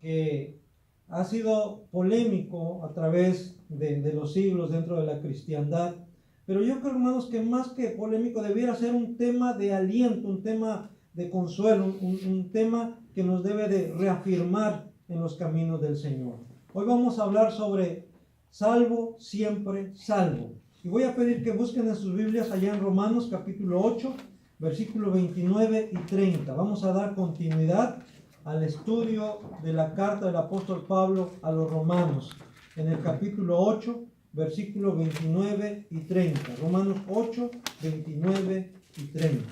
que ha sido polémico a través de los siglos dentro de la cristiandad. Pero yo creo, hermanos, que más que polémico debiera ser un tema de aliento, un tema de consuelo, un tema que nos debe de reafirmar en los caminos del Señor. Hoy vamos a hablar sobre salvo, siempre salvo. Y voy a pedir que busquen en sus Biblias allá en Romanos capítulo 8, versículo 29 y 30. Vamos a dar continuidad al estudio de la carta del apóstol Pablo a los romanos, en el capítulo 8, versículo 29 y 30. Romanos 8, 29 y 30.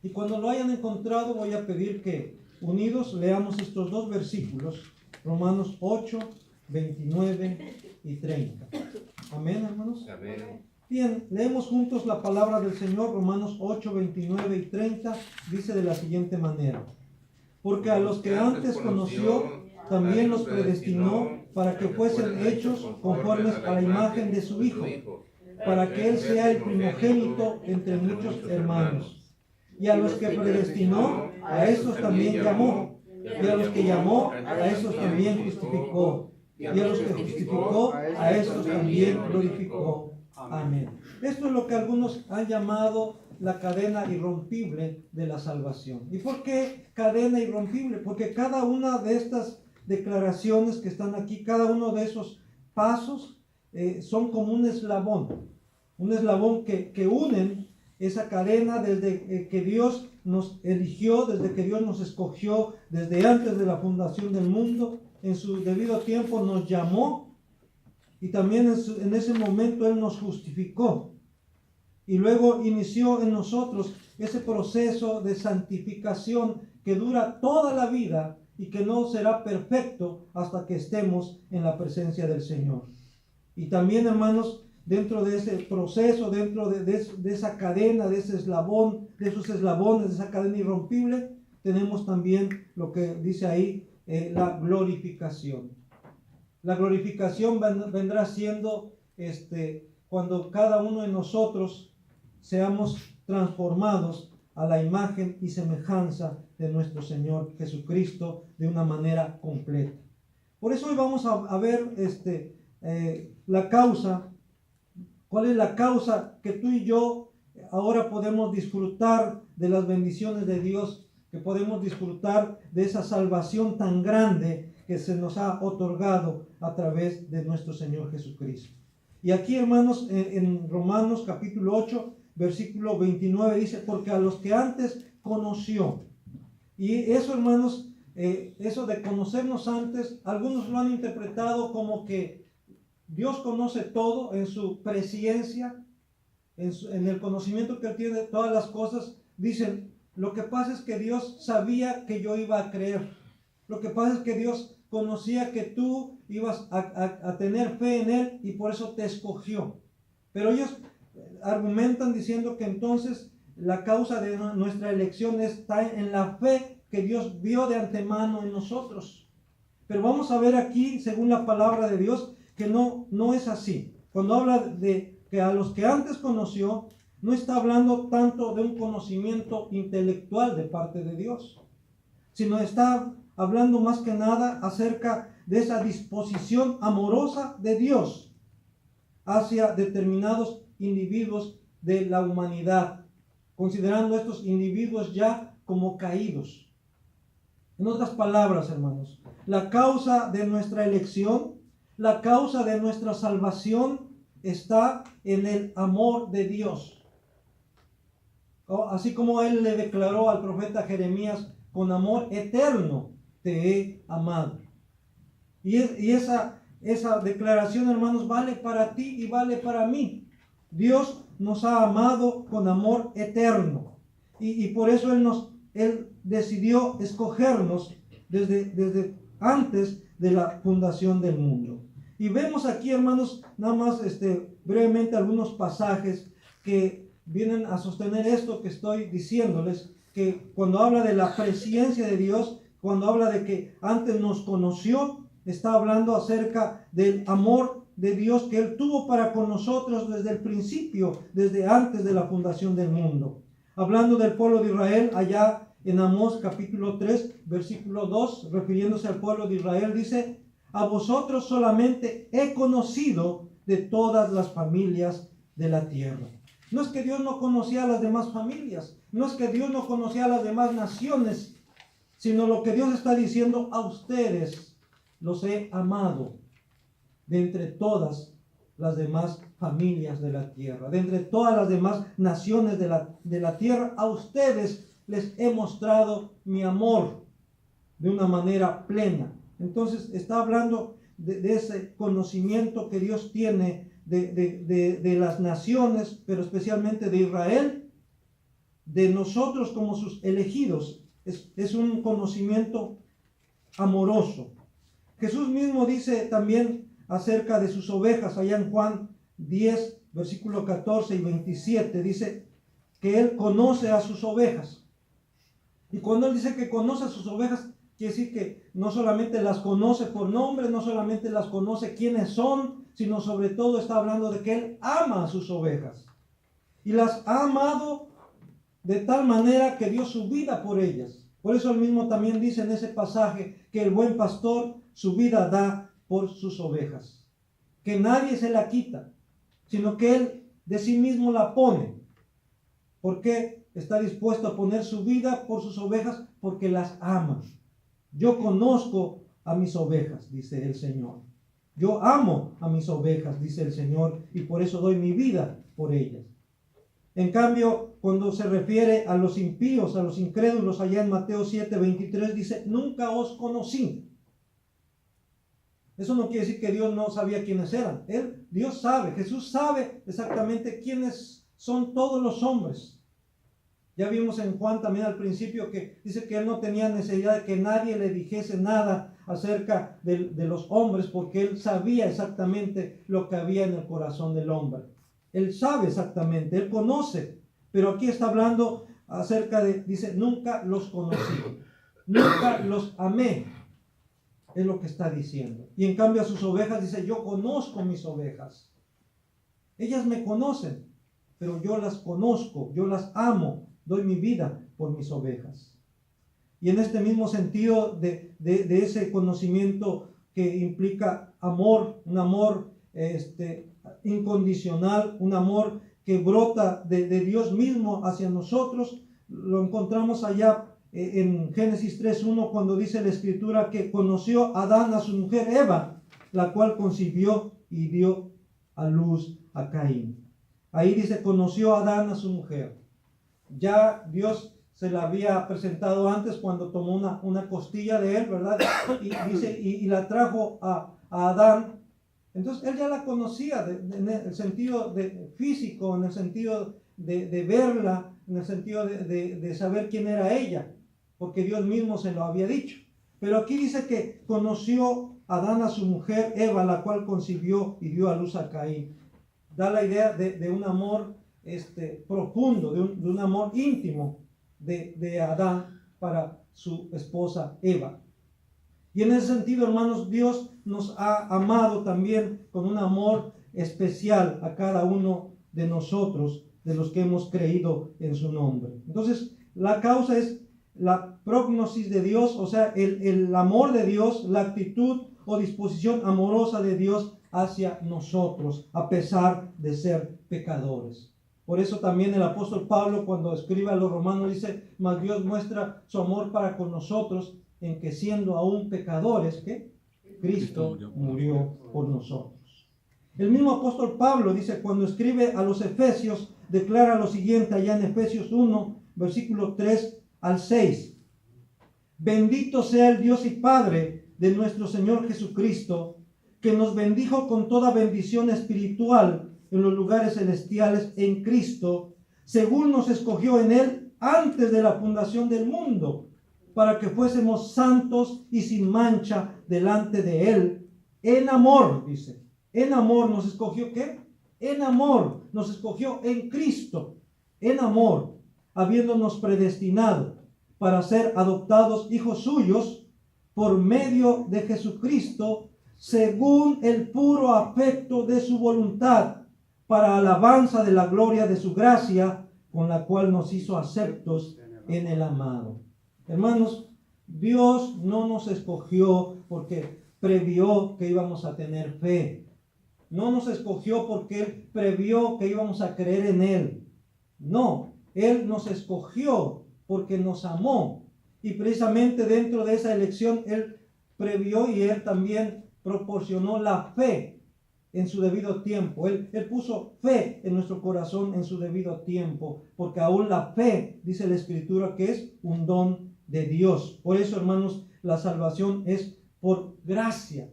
Y cuando lo hayan encontrado, voy a pedir que unidos leamos estos dos versículos, Romanos 8, 29 y 30. Amén, hermanos. Amén. Bien, leemos juntos la palabra del Señor. Romanos 8, 29 y 30 dice de la siguiente manera: porque a los que antes conoció, también los predestinó para que fuesen hechos conformes a la imagen de su Hijo, para que Él sea el primogénito entre muchos hermanos. Y a los que predestinó, a esos también llamó. Y a los que llamó, a esos también justificó. Y a los que justificó, a esos también glorificó. Amén. Esto es lo que algunos han llamado la cadena irrompible de la salvación. ¿Y por qué cadena irrompible? Porque cada una de estas declaraciones que están aquí, cada uno de esos pasos son como un eslabón que unen esa cadena desde que Dios nos eligió, desde que Dios nos escogió, desde antes de la fundación del mundo. En su debido tiempo nos llamó y también en ese momento Él nos justificó. Y luego inició en nosotros ese proceso de santificación que dura toda la vida y que no será perfecto hasta que estemos en la presencia del Señor. Y también, hermanos, dentro de ese proceso, dentro de esa cadena, de ese eslabón, de esos eslabones, de esa cadena irrompible, tenemos también lo que dice ahí, la glorificación. La glorificación vendrá siendo cuando cada uno de nosotros seamos transformados a la imagen y semejanza de nuestro Señor Jesucristo de una manera completa. Por eso hoy vamos a ver la causa. ¿Cuál es la causa que tú y yo ahora podemos disfrutar de las bendiciones de Dios, que podemos disfrutar de esa salvación tan grande que se nos ha otorgado a través de nuestro Señor Jesucristo? Y aquí, hermanos, en Romanos capítulo 8, versículo 29 dice: porque a los que antes conoció. Y eso, hermanos, eso de conocernos antes, algunos lo han interpretado como que Dios conoce todo en su presciencia, en el conocimiento que Él tiene de todas las cosas. Dicen, lo que pasa es que Dios sabía que yo iba a creer. Lo que pasa es que Dios conocía que tú ibas a tener fe en Él y por eso te escogió. Pero ellos argumentan diciendo que entonces la causa de nuestra elección está en la fe que Dios vio de antemano en nosotros. Pero vamos a ver aquí, según la palabra de Dios, que no es así. Cuando habla de que a los que antes conoció, no está hablando tanto de un conocimiento intelectual de parte de Dios, sino está hablando más que nada acerca de esa disposición amorosa de Dios hacia determinados individuos de la humanidad, considerando estos individuos ya como caídos. En otras palabras, hermanos, la causa de nuestra elección, la causa de nuestra salvación está en el amor de Dios. Así como Él le declaró al profeta Jeremías: con amor eterno te he amado. Y esa declaración, hermanos, vale para ti y vale para mí. Dios nos ha amado con amor eterno. Y por eso Él decidió escogernos desde antes de la fundación del mundo. Y vemos aquí, hermanos, nada más brevemente algunos pasajes que vienen a sostener esto que estoy diciéndoles, que cuando habla de la presciencia de Dios, cuando habla de que antes nos conoció, está hablando acerca del amor de Dios que Él tuvo para con nosotros desde el principio, desde antes de la fundación del mundo. Hablando del pueblo de Israel allá en Amós capítulo 3, versículo 2, refiriéndose al pueblo de Israel, dice: a vosotros solamente he conocido de todas las familias de la tierra. No es que Dios no conocía a las demás familias, no es que Dios no conocía a las demás naciones, sino lo que Dios está diciendo: a ustedes los he amado de entre todas las demás familias de la tierra, de entre todas las demás naciones de la tierra. A ustedes les he mostrado mi amor de una manera plena. Entonces está hablando de ese conocimiento que Dios tiene de las naciones, pero especialmente de Israel, de nosotros como sus elegidos. Es un conocimiento amoroso. Jesús mismo dice también acerca de sus ovejas, allá en Juan 10, versículo 14 y 27, dice que Él conoce a sus ovejas. Y cuando Él dice que conoce a sus ovejas, quiere decir que no solamente las conoce por nombre, no solamente las conoce quiénes son, sino sobre todo está hablando de que Él ama a sus ovejas. Y las ha amado de tal manera que dio su vida por ellas. Por eso Él mismo también dice en ese pasaje que el buen pastor su vida da por sus ovejas, que nadie se la quita, sino que Él de sí mismo la pone. ¿Por qué está dispuesto a poner su vida por sus ovejas? Porque las ama. Yo conozco a mis ovejas, dice el Señor. Yo amo a mis ovejas, dice el Señor, y por eso doy mi vida por ellas. En cambio, cuando se refiere a los impíos, a los incrédulos, allá en Mateo 7, 23, dice: nunca os conocí. Eso no quiere decir que Dios no sabía quiénes eran. Dios sabe, Jesús sabe exactamente quiénes son todos los hombres. Ya vimos en Juan también al principio que dice que Él no tenía necesidad de que nadie le dijese nada acerca de los hombres, porque Él sabía exactamente lo que había en el corazón del hombre. Él sabe exactamente, Él conoce. Pero aquí está hablando acerca dice: nunca los conocí, nunca los amé. Es lo que está diciendo. Y en cambio a sus ovejas dice: yo conozco mis ovejas. Ellas me conocen, pero yo las conozco, yo las amo, doy mi vida por mis ovejas. Y en este mismo sentido de ese conocimiento que implica amor, un amor incondicional, un amor que brota de Dios mismo hacia nosotros, lo encontramos allá en Génesis 3:1, cuando dice la Escritura que conoció Adán a su mujer Eva, la cual concibió y dio a luz a Caín. Ahí dice: conoció Adán a su mujer. Ya Dios se la había presentado antes cuando tomó una costilla de él, ¿verdad? Y dice, y la trajo a Adán. Entonces él ya la conocía en el sentido físico, en el sentido de verla, en el sentido de saber quién era ella, porque Dios mismo se lo había dicho. Pero aquí dice que conoció Adán a su mujer Eva, la cual concibió y dio a luz a Caín. Da la idea de un amor profundo, de un amor íntimo de Adán para su esposa Eva. Y en ese sentido, hermanos, Dios nos ha amado también con un amor especial a cada uno de nosotros, de los que hemos creído en su nombre. Entonces, la causa es la prognosis de Dios, o sea, el amor de Dios, la actitud o disposición amorosa de Dios hacia nosotros, a pesar de ser pecadores. Por eso también el apóstol Pablo, cuando escribe a los romanos, dice: mas Dios muestra su amor para con nosotros, en que siendo aún pecadores, ¿qué? Cristo murió por nosotros. El mismo apóstol Pablo dice, cuando escribe a los Efesios, declara lo siguiente allá en Efesios 1, versículo 3 al 6. Bendito sea el Dios y Padre de nuestro Señor Jesucristo, que nos bendijo con toda bendición espiritual en los lugares celestiales en Cristo, según nos escogió en Él antes de la fundación del mundo, para que fuésemos santos y sin mancha delante de Él. En amor, dice. En amor nos escogió, ¿qué? En amor nos escogió en Cristo. En amor, habiéndonos predestinado para ser adoptados hijos suyos por medio de Jesucristo, según el puro afecto de su voluntad, para alabanza de la gloria de su gracia, con la cual nos hizo aceptos en el amado. Hermanos, Dios no nos escogió porque previó que íbamos a tener fe. No nos escogió porque Él previó que íbamos a creer en Él. No, Él nos escogió porque nos amó. Y precisamente dentro de esa elección, Él previó y Él también proporcionó la fe en su debido tiempo. Él puso fe en nuestro corazón en su debido tiempo, porque aún la fe, dice la Escritura, que es un don de Dios. Por eso, hermanos, la salvación es por gracia,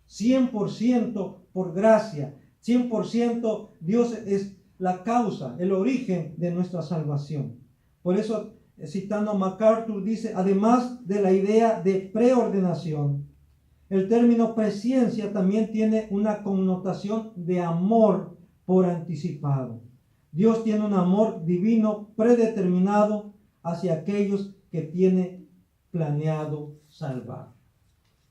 100% por gracia, 100% Dios es la causa, el origen de nuestra salvación. Por eso, citando a MacArthur, dice, además de la idea de preordenación, el término presciencia también tiene una connotación de amor por anticipado. Dios tiene un amor divino predeterminado hacia aquellos que tiene planeado salvar.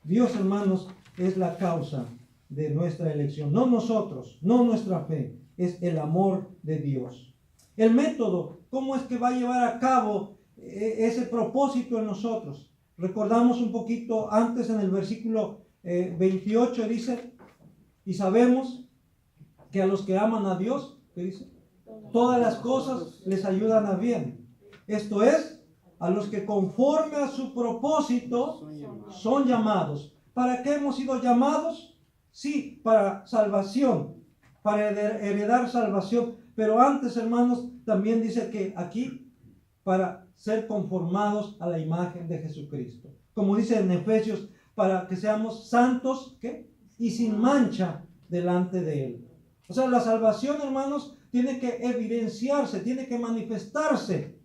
Dios, hermanos, es la causa de nuestra elección, no nosotros, no nuestra fe, es el amor de Dios. El método, ¿cómo es que va a llevar a cabo ese propósito en nosotros? Recordamos un poquito antes en el versículo 28 dice, y sabemos que a los que aman a Dios, ¿qué dice? Todas las cosas les ayudan a bien. Esto es, a los que conforme a su propósito son llamados. ¿Para qué hemos sido llamados? Sí, para salvación, para heredar salvación. Pero antes, hermanos, también dice que aquí, para ser conformados a la imagen de Jesucristo. Como dice en Efesios, para que seamos santos, ¿qué? Y sin mancha delante de Él. O sea, la salvación, hermanos, tiene que evidenciarse, tiene que manifestarse,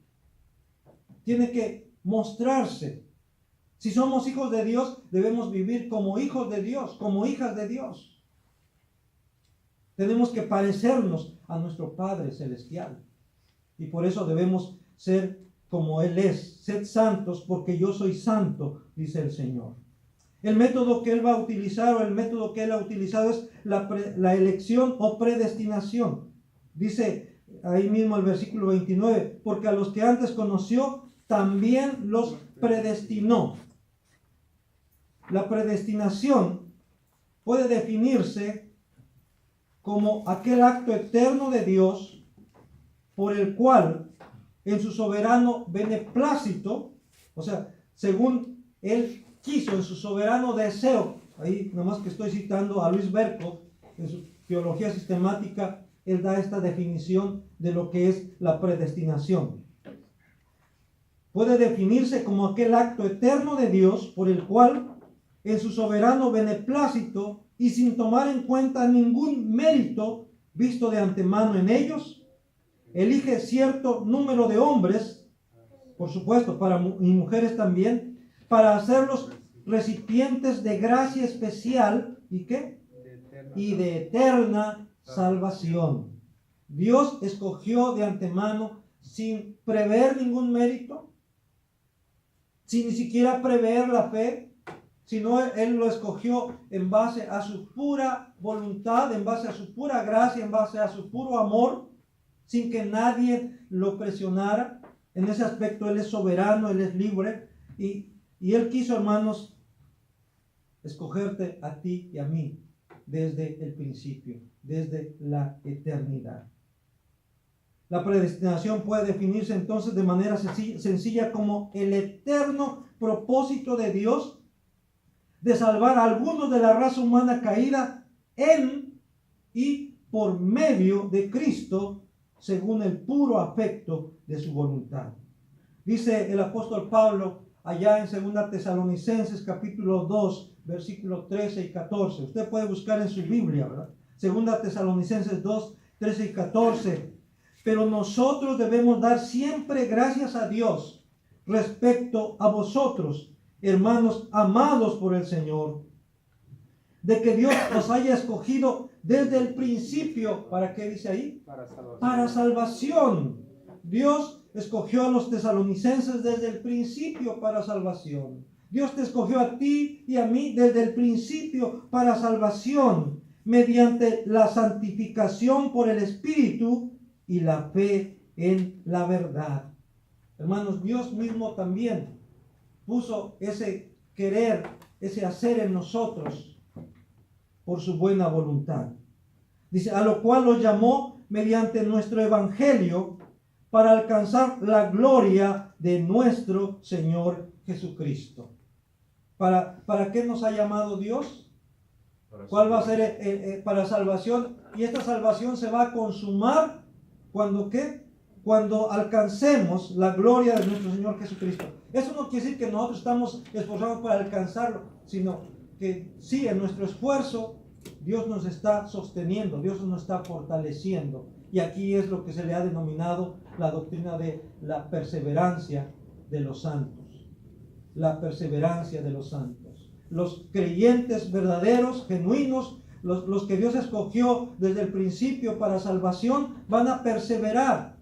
tiene que mostrarse. Si somos hijos de Dios, debemos vivir como hijos de Dios, como hijas de Dios. Tenemos que parecernos a nuestro Padre Celestial. Y por eso debemos ser como Él es. Sed santos porque yo soy santo, dice el Señor. El método que Él va a utilizar o el método que Él ha utilizado es la elección o predestinación. Dice ahí mismo el versículo 29, porque a los que antes conoció, también los predestinó. La predestinación puede definirse como aquel acto eterno de Dios por el cual en su soberano beneplácito, o sea, según Él quiso, en su soberano deseo, ahí nomás que estoy citando a Luis Berkhoff, en su teología sistemática, él da esta definición de lo que es la predestinación. Puede definirse como aquel acto eterno de Dios por el cual, en su soberano beneplácito y sin tomar en cuenta ningún mérito visto de antemano en ellos, elige cierto número de hombres, por supuesto, y mujeres también, para hacerlos recipientes de gracia especial, ¿y qué? Y de eterna salvación. Dios escogió de antemano sin prever ningún mérito, sin ni siquiera prever la fe, sino Él lo escogió en base a su pura voluntad, en base a su pura gracia, en base a su puro amor, sin que nadie lo presionara. En ese aspecto Él es soberano, Él es libre, y Él quiso, hermanos, escogerte a ti y a mí desde el principio, desde la eternidad. La predestinación puede definirse entonces de manera sencilla como el eterno propósito de Dios de salvar a algunos de la raza humana caída en y por medio de Cristo, según el puro afecto de su voluntad. Dice el apóstol Pablo allá en 2 Tesalonicenses capítulo 2, versículos 13 y 14. Usted puede buscar en su Biblia, ¿verdad? 2 Tesalonicenses 2, 13 y 14. Pero nosotros debemos dar siempre gracias a Dios respecto a vosotros, hermanos amados por el Señor, de que Dios os haya escogido desde el principio. ¿Para qué dice ahí? Para salvación. Dios escogió a los tesalonicenses desde el principio para salvación. Dios te escogió a ti y a mí desde el principio para salvación, mediante la santificación por el Espíritu y la fe en la verdad. Hermanos, Dios mismo también puso ese querer, ese hacer en nosotros por su buena voluntad. Dice, a lo cual los llamó mediante nuestro evangelio para alcanzar la gloria de nuestro Señor Jesucristo. ¿Para qué nos ha llamado Dios? ¿Cuál va a ser para salvación? Y esta salvación se va a consumar cuando ¿qué? Cuando alcancemos la gloria de nuestro Señor Jesucristo. Eso no quiere decir que nosotros estamos esforzados para alcanzarlo, sino que sí, en nuestro esfuerzo Dios nos está sosteniendo, Dios nos está fortaleciendo. Y aquí es lo que se le ha denominado la doctrina de la perseverancia de los santos. La perseverancia de los santos. Los creyentes verdaderos, genuinos, los que Dios escogió desde el principio para salvación, van a perseverar.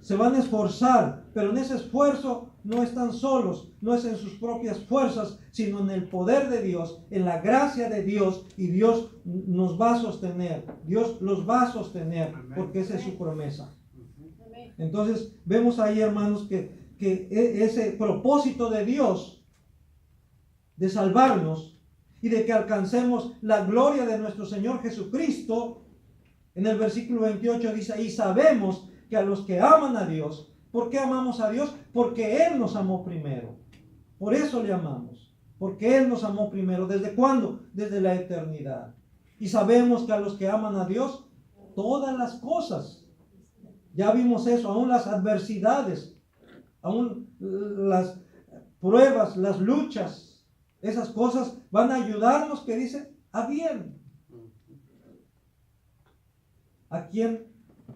Se van a esforzar, pero en ese esfuerzo no están solos, no es en sus propias fuerzas, sino en el poder de Dios, en la gracia de Dios, y Dios nos va a sostener, Dios los va a sostener, porque esa es su promesa. Entonces, vemos ahí, hermanos, que ese propósito de Dios de salvarnos y de que alcancemos la gloria de nuestro Señor Jesucristo, en el versículo 28 dice, y sabemos que a los que aman a Dios, ¿por qué amamos a Dios? Porque Él nos amó primero. Por eso le amamos. Porque Él nos amó primero. ¿Desde cuándo? Desde la eternidad. Y sabemos que a los que aman a Dios, todas las cosas, ya vimos eso, aún las adversidades, aún las pruebas, las luchas, esas cosas van a ayudarnos, que dice, a bien. ¿A quién?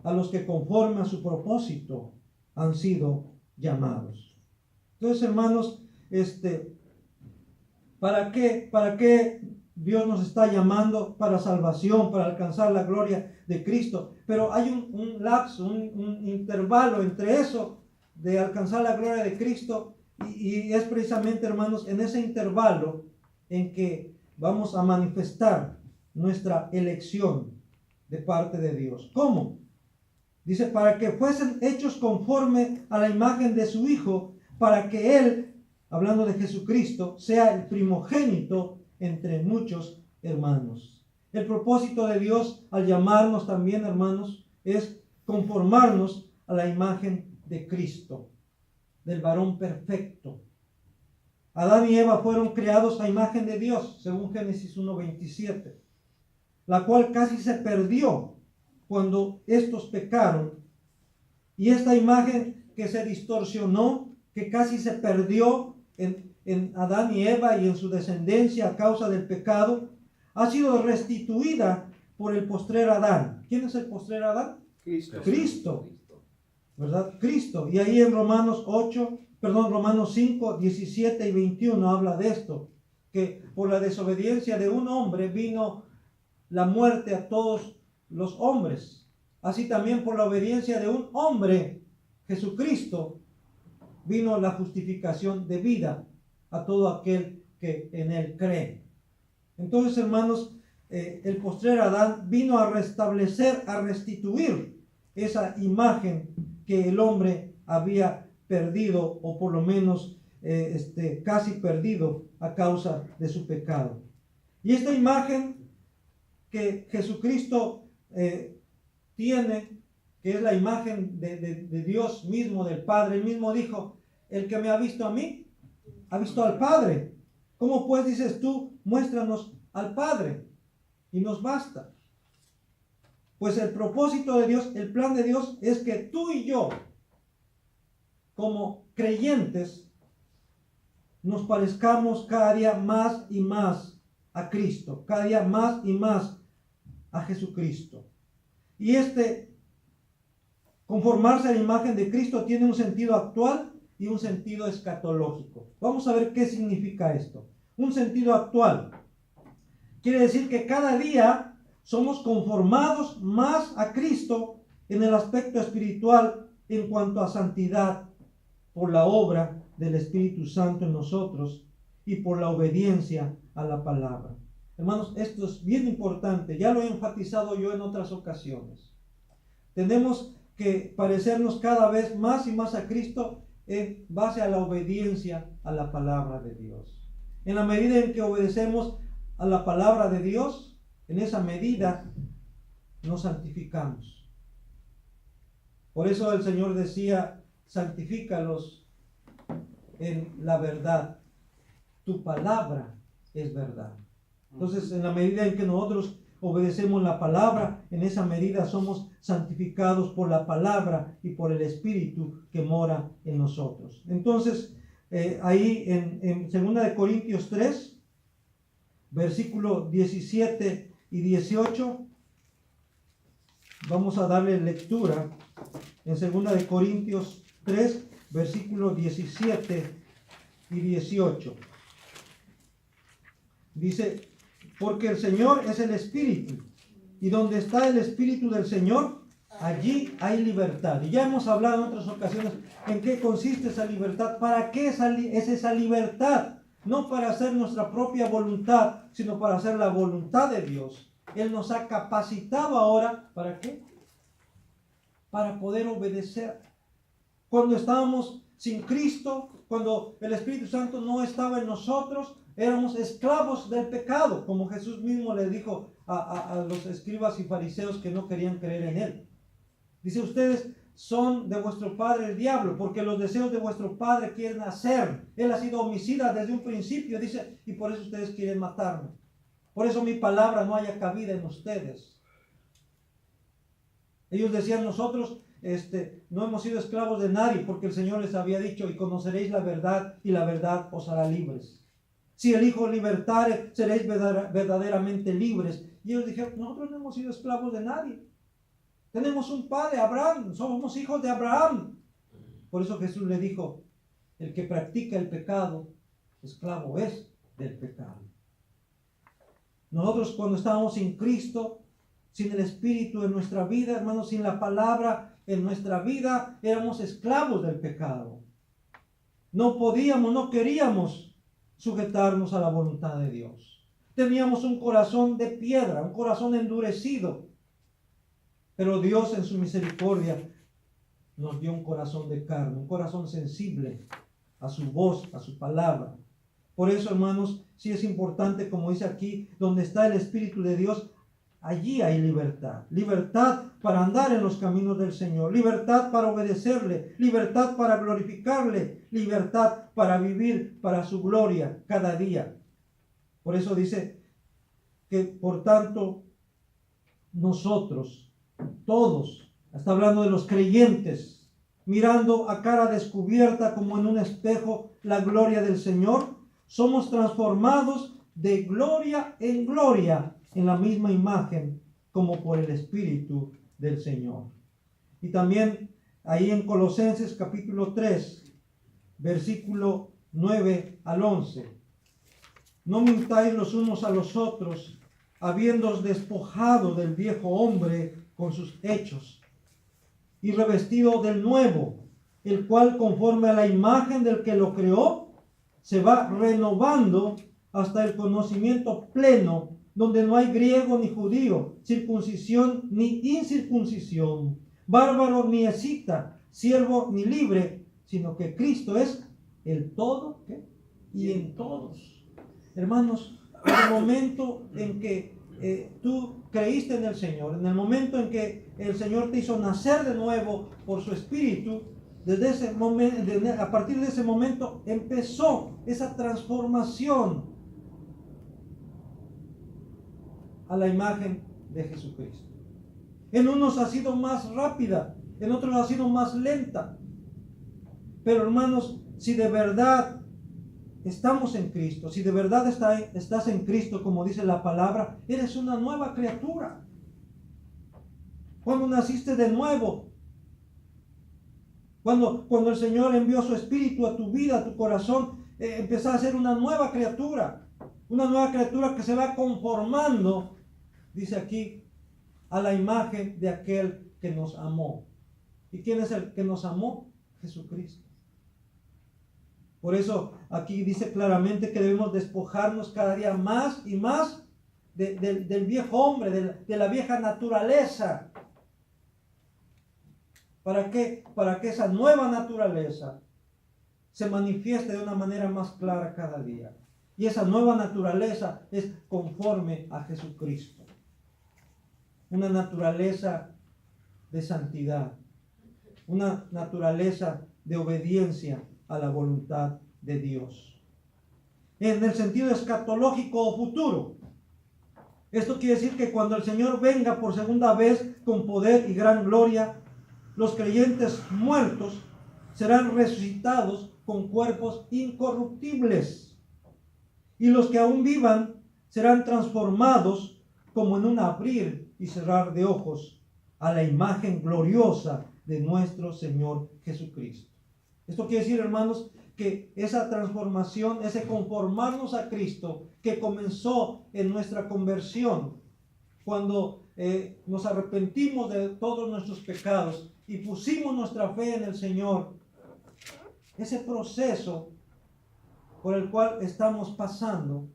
A los que conforme a su propósito han sido llamados. Entonces, hermanos, ¿para qué Dios nos está llamando? Para salvación, para alcanzar la gloria de Cristo. Pero hay un lapso, un intervalo entre eso de alcanzar la gloria de Cristo y es precisamente, hermanos, en ese intervalo en que vamos a manifestar nuestra elección de parte de Dios. ¿Cómo? Dice, para que fuesen hechos conforme a la imagen de su Hijo, para que Él, hablando de Jesucristo, sea el primogénito entre muchos hermanos. El propósito de Dios al llamarnos también, hermanos, es conformarnos a la imagen de Cristo, del varón perfecto. Adán y Eva fueron creados a imagen de Dios, según Génesis 1:27, la cual casi se perdió cuando estos pecaron. Y esta imagen que se distorsionó, que casi se perdió en Adán y Eva y en su descendencia a causa del pecado, ha sido restituida por el postrer Adán. ¿Quién es el postrer Adán? Cristo. ¿Verdad? Cristo. Y ahí en Romanos 5, 17 y 21 habla de esto, que por la desobediencia de un hombre vino la muerte a todos los hombres. Así también por la obediencia de un hombre, Jesucristo, vino la justificación de vida a todo aquel que en él cree. Entonces, hermanos, el postrer Adán vino a restablecer, a restituir esa imagen que el hombre había perdido, o por lo menos casi perdido a causa de su pecado. Y esta imagen que Jesucristo tiene, que es la imagen de Dios mismo, del Padre. Él mismo dijo, el que me ha visto a mí, ha visto al Padre. ¿Cómo pues dices tú, muéstranos al Padre? Y nos basta. Pues el propósito de Dios, el plan de Dios, es que tú y yo, como creyentes, nos parezcamos cada día más y más a Cristo, cada día más y más a Jesucristo. Y conformarse a la imagen de Cristo tiene un sentido actual y un sentido escatológico. Vamos a ver qué significa esto. Un sentido actual quiere decir que cada día somos conformados más a Cristo en el aspecto espiritual en cuanto a santidad, por la obra del Espíritu Santo en nosotros y por la obediencia a la palabra. Hermanos, esto es bien importante, ya lo he enfatizado yo en otras ocasiones. Tenemos que parecernos cada vez más y más a Cristo en base a la obediencia a la palabra de Dios. En la medida en que obedecemos a la palabra de Dios, en esa medida nos santificamos. Por eso el Señor decía, santifícalos en la verdad. Tu palabra es verdad. Entonces, en la medida en que nosotros obedecemos la palabra, en esa medida somos santificados por la palabra y por el Espíritu que mora en nosotros. Entonces, ahí en 2 Corintios 3, versículo 17 y 18, vamos a darle lectura en 2 Corintios 3, versículo 17 y 18. Dice, porque el Señor es el Espíritu, y donde está el Espíritu del Señor, allí hay libertad. Y ya hemos hablado en otras ocasiones en qué consiste esa libertad. ¿Para qué es esa libertad? No para hacer nuestra propia voluntad, sino para hacer la voluntad de Dios. Él nos ha capacitado ahora, ¿para qué? Para poder obedecer. Cuando estábamos sin Cristo, cuando el Espíritu Santo no estaba en nosotros, éramos esclavos del pecado, como Jesús mismo le dijo a los escribas y fariseos que no querían creer en Él. Dice, ustedes son de vuestro padre el diablo, porque los deseos de vuestro padre quieren hacer. Él ha sido homicida desde un principio, dice, y por eso ustedes quieren matarme. Por eso mi palabra no haya cabida en ustedes. Ellos decían, nosotros no hemos sido esclavos de nadie, porque el Señor les había dicho, y conoceréis la verdad, y la verdad os hará libres. Si el Hijo libertare, seréis verdaderamente libres. Y ellos dijeron, nosotros no hemos sido esclavos de nadie. Tenemos un padre, Abraham, somos hijos de Abraham. Por eso Jesús le dijo, el que practica el pecado, esclavo es del pecado. Nosotros cuando estábamos sin Cristo, sin el Espíritu en nuestra vida, hermanos, sin la palabra en nuestra vida, éramos esclavos del pecado. No podíamos, no queríamos sujetarnos a la voluntad de Dios. Teníamos un corazón de piedra, un corazón endurecido. Pero Dios en su misericordia nos dio un corazón de carne, un corazón sensible a su voz, a su palabra. Por eso, hermanos, sí es importante, como dice aquí, donde está el Espíritu de Dios, allí hay libertad. Libertad para andar en los caminos del Señor, libertad para obedecerle, libertad para glorificarle, libertad para vivir para su gloria cada día. Por eso dice que, por tanto, nosotros, todos, está hablando de los creyentes, mirando a cara descubierta como en un espejo la gloria del Señor, somos transformados de gloria en gloria en la misma imagen como por el Espíritu del Señor. Y también ahí en Colosenses capítulo 3, versículo 9 al 11. No mintáis los unos a los otros, habiéndoos despojado del viejo hombre con sus hechos, y revestido del nuevo, el cual conforme a la imagen del que lo creó, se va renovando hasta el conocimiento pleno, donde no hay griego ni judío, circuncisión ni incircuncisión, bárbaro ni escita, siervo ni libre, sino que Cristo es el todo, ¿qué? Y en todos. Hermanos, en el momento en que tú creíste en el Señor, en el momento en que el Señor te hizo nacer de nuevo por su Espíritu, desde ese momento, a partir de ese momento empezó esa transformación a la imagen de Jesucristo. En unos ha sido más rápida, en otros ha sido más lenta. Pero hermanos, si de verdad estamos en Cristo, si de verdad estás en Cristo, como dice la palabra, eres una nueva criatura. Cuando naciste de nuevo, cuando el Señor envió su Espíritu a tu vida, a tu corazón, empezás a ser una nueva criatura que se va conformando, dice aquí, a la imagen de aquel que nos amó. ¿Y quién es el que nos amó? Jesucristo. Por eso aquí dice claramente que debemos despojarnos cada día más y más del viejo hombre, de la vieja naturaleza. ¿Para qué? Para que esa nueva naturaleza se manifieste de una manera más clara cada día. Y esa nueva naturaleza es conforme a Jesucristo. Una naturaleza de santidad. Una naturaleza de obediencia a la voluntad de Dios. En el sentido escatológico o futuro. Esto quiere decir que cuando el Señor venga por segunda vez con poder y gran gloria, los creyentes muertos serán resucitados con cuerpos incorruptibles. Y los que aún vivan serán transformados como en un abrir y cerrar de ojos a la imagen gloriosa de nuestro Señor Jesucristo. Esto quiere decir, hermanos, que esa transformación, ese conformarnos a Cristo que comenzó en nuestra conversión, cuando nos arrepentimos de todos nuestros pecados y pusimos nuestra fe en el Señor, ese proceso por el cual estamos pasando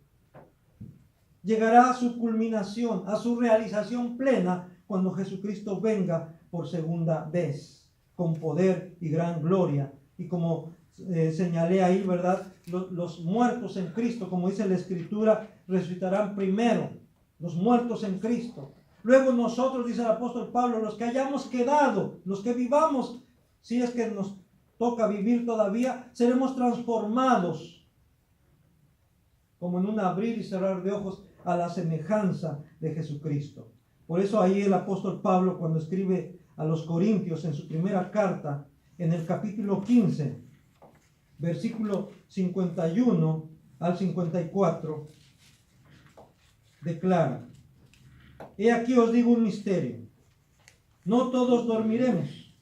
llegará a su culminación, a su realización plena cuando Jesucristo venga por segunda vez con poder y gran gloria. Y como señalé ahí, ¿verdad? Los muertos en Cristo, como dice la Escritura, resucitarán primero, los muertos en Cristo. Luego nosotros, dice el apóstol Pablo, los que hayamos quedado, los que vivamos, si es que nos toca vivir todavía, seremos transformados como en un abrir y cerrar de ojos a la semejanza de Jesucristo. Por eso ahí el apóstol Pablo, cuando escribe a los Corintios en su primera carta, en el capítulo 15, versículo 51 al 54, declara: He aquí os digo un misterio. No todos dormiremos,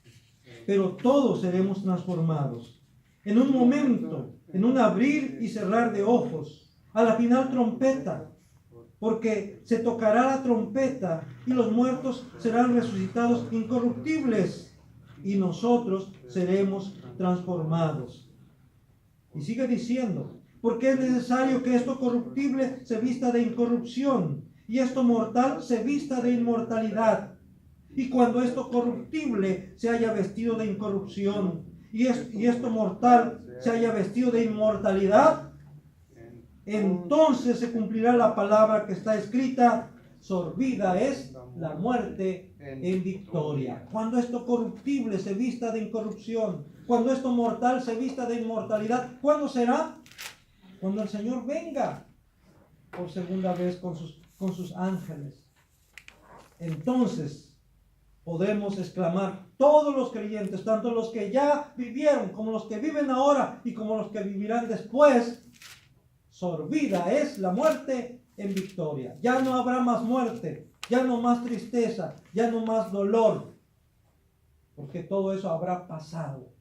pero todos seremos transformados. En un momento, en un abrir y cerrar de ojos, a la final trompeta, porque se tocará la trompeta y los muertos serán resucitados incorruptibles y nosotros seremos transformados. Y sigue diciendo, porque es necesario que esto corruptible se vista de incorrupción y esto mortal se vista de inmortalidad. Y cuando esto corruptible se haya vestido de incorrupción y esto mortal se haya vestido de inmortalidad, entonces se cumplirá la palabra que está escrita: sorbida es la muerte en victoria. Cuando esto corruptible se vista de incorrupción, cuando esto mortal se vista de inmortalidad, ¿cuándo será? Cuando el Señor venga por segunda vez con sus ángeles. Entonces podremos exclamar todos los creyentes, tanto los que ya vivieron como los que viven ahora y como los que vivirán después: sorbida es la muerte en victoria. Ya no habrá más muerte, ya no más tristeza, ya no más dolor, porque todo eso habrá pasado.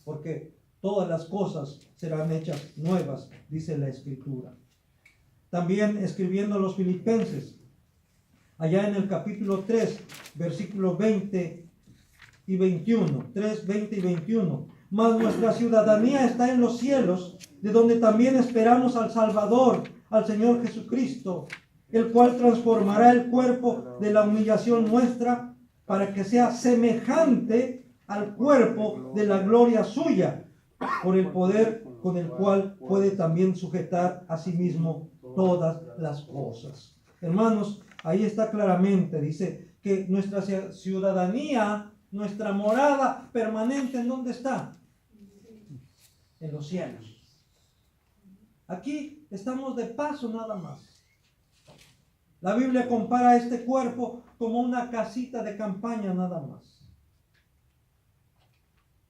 Porque todas las cosas serán hechas nuevas, dice la Escritura. También escribiendo a los Filipenses, allá en el capítulo 3, versículos 20 y 21, 3, 20 y 21. Mas nuestra ciudadanía está en los cielos, de donde también esperamos al Salvador, al Señor Jesucristo, el cual transformará el cuerpo de la humillación nuestra para que sea semejante al cuerpo de la gloria suya, por el poder con el cual puede también sujetar a sí mismo todas las cosas. Hermanos, ahí está claramente, dice que nuestra ciudadanía, nuestra morada permanente, ¿en dónde está? En los cielos. Aquí estamos de paso nada más. La Biblia compara este cuerpo como una casita de campaña nada más.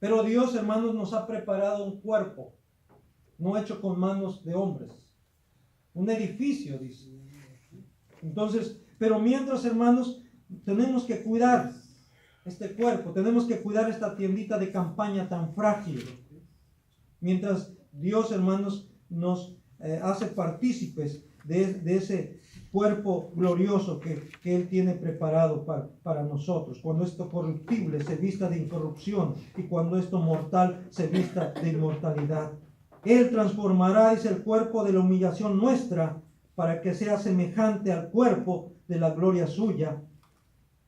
Pero Dios, hermanos, nos ha preparado un cuerpo, no hecho con manos de hombres. Un edificio, dice. Entonces, pero mientras, hermanos, tenemos que cuidar este cuerpo, tenemos que cuidar esta tiendita de campaña tan frágil. Mientras Dios, hermanos, nos hace partícipes de ese cuerpo glorioso que Él tiene preparado para nosotros. Cuando esto corruptible se vista de incorrupción y cuando esto mortal se vista de inmortalidad. Él transformará, dice, el cuerpo de la humillación nuestra para que sea semejante al cuerpo de la gloria suya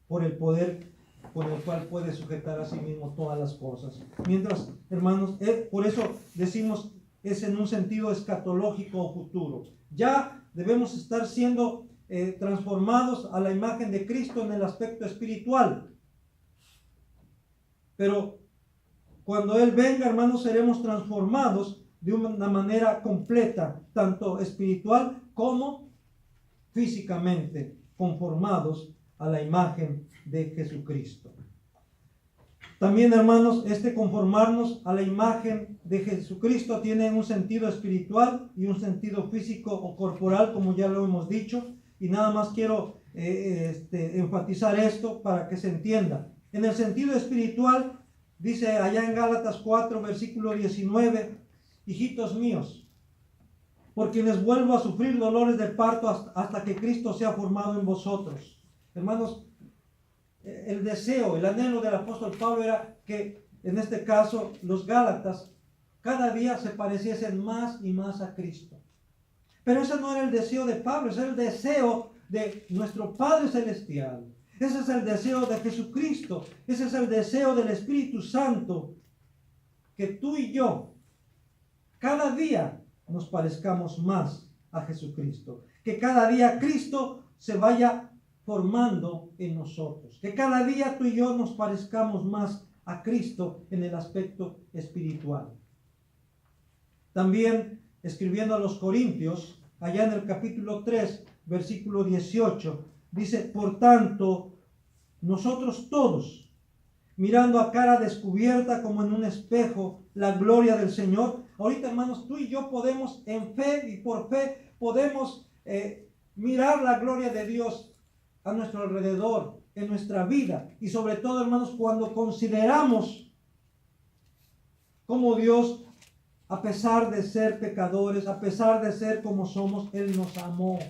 por el poder con el cual puede sujetar a sí mismo todas las cosas. Mientras, hermanos, por eso decimos, es en un sentido escatológico o futuro. Ya debemos estar siendo transformados a la imagen de Cristo en el aspecto espiritual. Pero cuando Él venga, hermanos, seremos transformados de una manera completa, tanto espiritual como físicamente, conformados a la imagen de Jesucristo. También, hermanos, conformarnos a la imagen de Jesucristo tiene un sentido espiritual y un sentido físico o corporal, como ya lo hemos dicho, y nada más quiero enfatizar esto para que se entienda. En el sentido espiritual, dice allá en Gálatas 4, versículo 19, hijitos míos, por quienes vuelvo a sufrir dolores de parto hasta que Cristo sea formado en vosotros. Hermanos, el deseo, el anhelo del apóstol Pablo era que, en este caso, los Gálatas cada día se pareciesen más y más a Cristo. Pero ese no era el deseo de Pablo, ese era el deseo de nuestro Padre Celestial. Ese es el deseo de Jesucristo, ese es el deseo del Espíritu Santo, que tú y yo cada día nos parezcamos más a Jesucristo, que cada día Cristo se vaya formando en nosotros, que cada día tú y yo nos parezcamos más a Cristo en el aspecto espiritual. También escribiendo a los Corintios, allá en el capítulo 3, versículo 18, dice, por tanto, nosotros todos, mirando a cara descubierta como en un espejo la gloria del Señor. Ahorita, hermanos, tú y yo podemos en fe y por fe podemos mirar la gloria de Dios a nuestro alrededor, en nuestra vida. Y sobre todo, hermanos, cuando consideramos cómo Dios, a pesar de ser pecadores, a pesar de ser como somos, Él nos amó.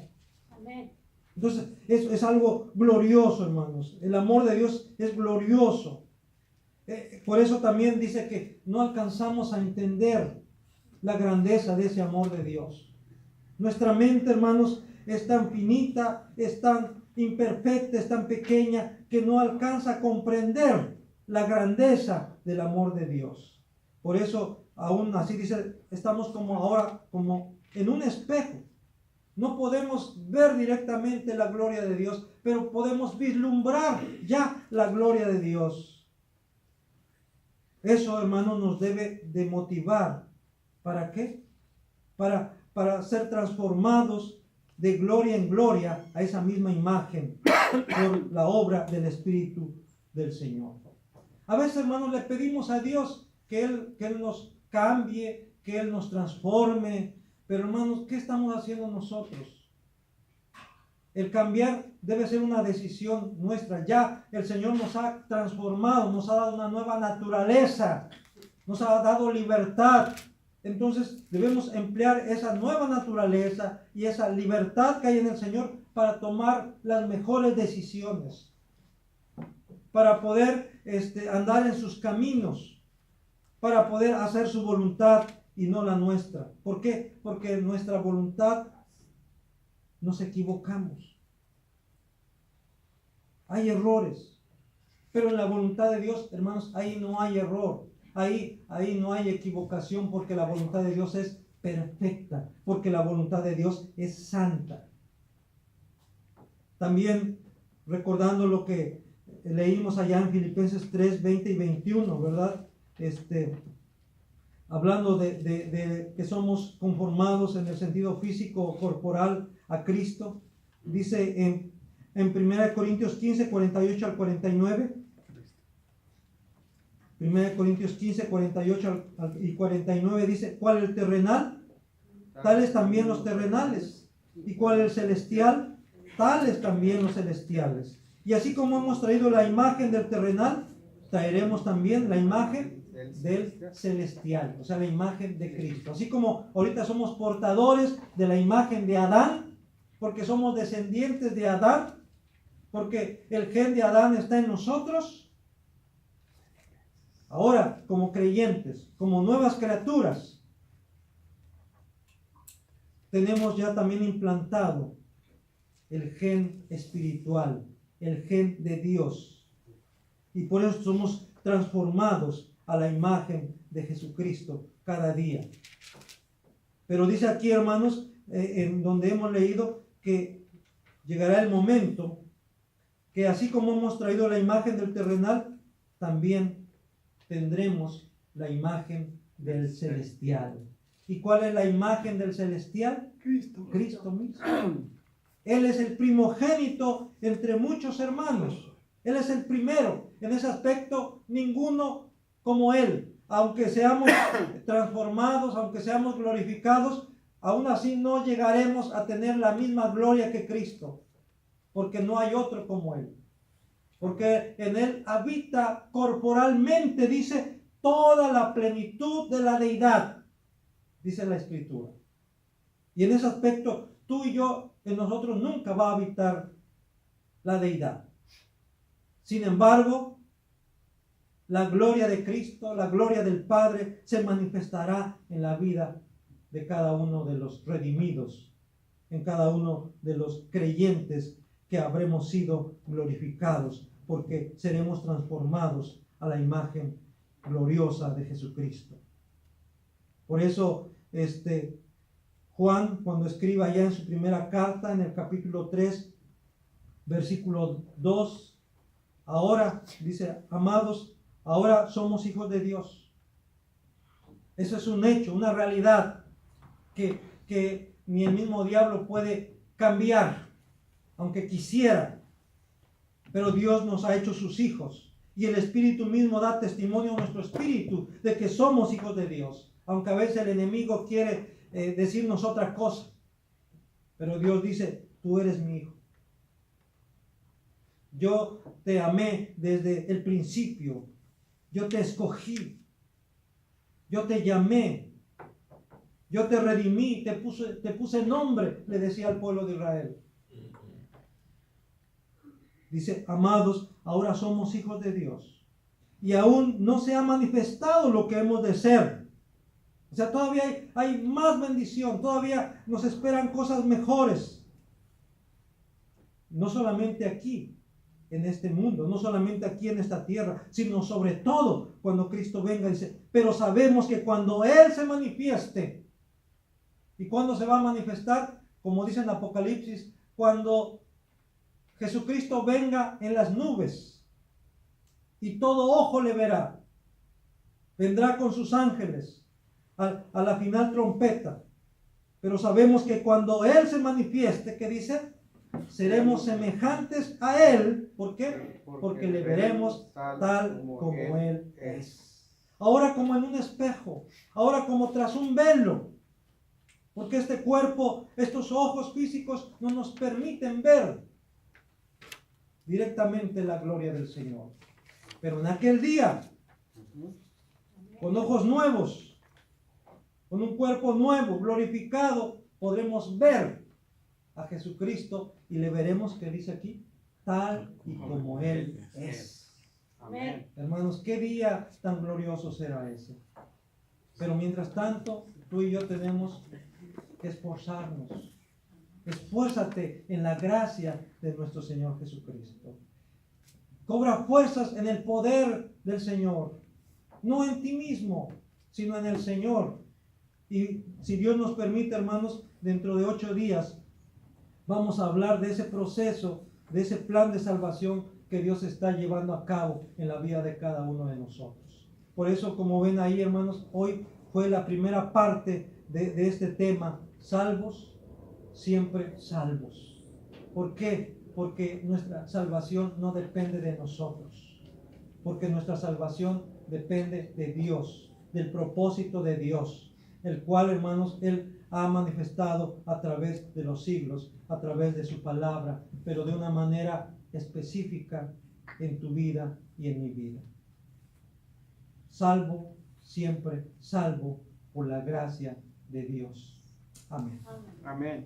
Amén. Entonces, eso es algo glorioso, hermanos. El amor de Dios es glorioso. Por eso también dice que no alcanzamos a entender la grandeza de ese amor de Dios. Nuestra mente, hermanos, es tan finita, es tan imperfecta, es tan pequeña, que no alcanza a comprender la grandeza del amor de Dios. Por eso, aún así dice, estamos como ahora, como en un espejo. No podemos ver directamente la gloria de Dios, pero podemos vislumbrar ya la gloria de Dios. Eso, hermano, nos debe de motivar. ¿Para qué? Para ser transformados de gloria en gloria a esa misma imagen por la obra del Espíritu del Señor. A veces, hermanos, le pedimos a Dios que Él nos cambie, que Él nos transforme, pero, hermanos, ¿qué estamos haciendo nosotros? El cambiar debe ser una decisión nuestra. Ya el Señor nos ha transformado, nos ha dado una nueva naturaleza, nos ha dado libertad. Entonces debemos emplear esa nueva naturaleza y esa libertad que hay en el Señor para tomar las mejores decisiones, para poder andar en sus caminos, para poder hacer su voluntad y no la nuestra. ¿Por qué? Porque en nuestra voluntad nos equivocamos. Hay errores, pero en la voluntad de Dios, hermanos, ahí no hay error. Ahí no hay equivocación, porque la voluntad de Dios es perfecta, porque la voluntad de Dios es santa. También recordando lo que leímos allá en Filipenses 3, 20 y 21, ¿verdad? Hablando de que somos conformados en el sentido físico corporal a Cristo. Dice en 1 Corintios 15, 48 al 49. 1 Corintios 15, 48 y 49 dice, ¿cuál es el terrenal? Tales también los terrenales. ¿Y cuál es el celestial? Tales también los celestiales. Y así como hemos traído la imagen del terrenal, traeremos también la imagen del celestial, o sea, la imagen de Cristo. Así como ahorita somos portadores de la imagen de Adán, porque somos descendientes de Adán, porque el gen de Adán está en nosotros. Ahora, como creyentes, como nuevas criaturas, tenemos ya también implantado el gen espiritual, el gen de Dios. Y por eso somos transformados a la imagen de Jesucristo cada día. Pero dice aquí, hermanos, en donde hemos leído que llegará el momento que así como hemos traído la imagen del terrenal, también tendremos la imagen del celestial. ¿Y cuál es la imagen del celestial? Cristo. Cristo mismo. Él es el primogénito entre muchos hermanos. Él es el primero. En ese aspecto, ninguno como Él. Aunque seamos transformados, aunque seamos glorificados, aún así no llegaremos a tener la misma gloria que Cristo. Porque no hay otro como Él. Porque en Él habita corporalmente, dice, toda la plenitud de la deidad, dice la Escritura. Y en ese aspecto, tú y yo, en nosotros nunca va a habitar la deidad. Sin embargo, la gloria de Cristo, la gloria del Padre, se manifestará en la vida de cada uno de los redimidos, en cada uno de los creyentes que habremos sido glorificados, porque seremos transformados a la imagen gloriosa de Jesucristo. Por eso, Juan, cuando escribe allá en su primera carta, en el capítulo 3, versículo 2, ahora, dice, amados, ahora somos hijos de Dios. Eso es un hecho, una realidad que ni el mismo diablo puede cambiar, aunque quisiera. Pero Dios nos ha hecho sus hijos. Y el Espíritu mismo da testimonio a nuestro espíritu de que somos hijos de Dios. Aunque a veces el enemigo quiere decirnos otra cosa. Pero Dios dice, tú eres mi hijo. Yo te amé desde el principio. Yo te escogí. Yo te llamé. Yo te redimí. Te puse nombre, le decía al pueblo de Israel. Dice, amados, ahora somos hijos de Dios. Y aún no se ha manifestado lo que hemos de ser. O sea, todavía hay más bendición. Todavía nos esperan cosas mejores. No solamente aquí, en este mundo, no solamente aquí en esta tierra, sino sobre todo cuando Cristo venga. Dice, pero sabemos que cuando Él se manifieste, ¿y cuándo se va a manifestar? Como dice en Apocalipsis, cuando Jesucristo venga en las nubes y todo ojo le verá. Vendrá con sus ángeles a la final trompeta. Pero sabemos que cuando Él se manifieste, ¿qué dice? Seremos semejantes a Él. ¿Por qué? Porque le veremos tal como Él es. Ahora como en un espejo. Ahora como tras un velo. Porque este cuerpo, estos ojos físicos no nos permiten ver directamente la gloria del Señor. Pero en aquel día, con ojos nuevos, con un cuerpo nuevo, glorificado, podremos ver a Jesucristo y le veremos, que dice aquí, tal y como Él es. Amén. Hermanos, qué día tan glorioso será ese. Pero mientras tanto, tú y yo tenemos que esforzarnos. Esfuérzate en la gracia de nuestro Señor Jesucristo. Cobra fuerzas en el poder del Señor. No en ti mismo, sino en el Señor. Y si Dios nos permite, hermanos, dentro de 8 días vamos a hablar de ese proceso, de ese plan de salvación que Dios está llevando a cabo en la vida de cada uno de nosotros. Por eso, como ven ahí, hermanos, hoy fue la primera parte de este tema, salvos, siempre salvos. ¿Por qué? Porque nuestra salvación no depende de nosotros. Porque nuestra salvación depende de Dios, del propósito de Dios, el cual, hermanos, Él ha manifestado a través de los siglos, a través de su palabra, pero de una manera específica en tu vida y en mi vida. Salvo, siempre salvo por la gracia de Dios. Amén. Amén.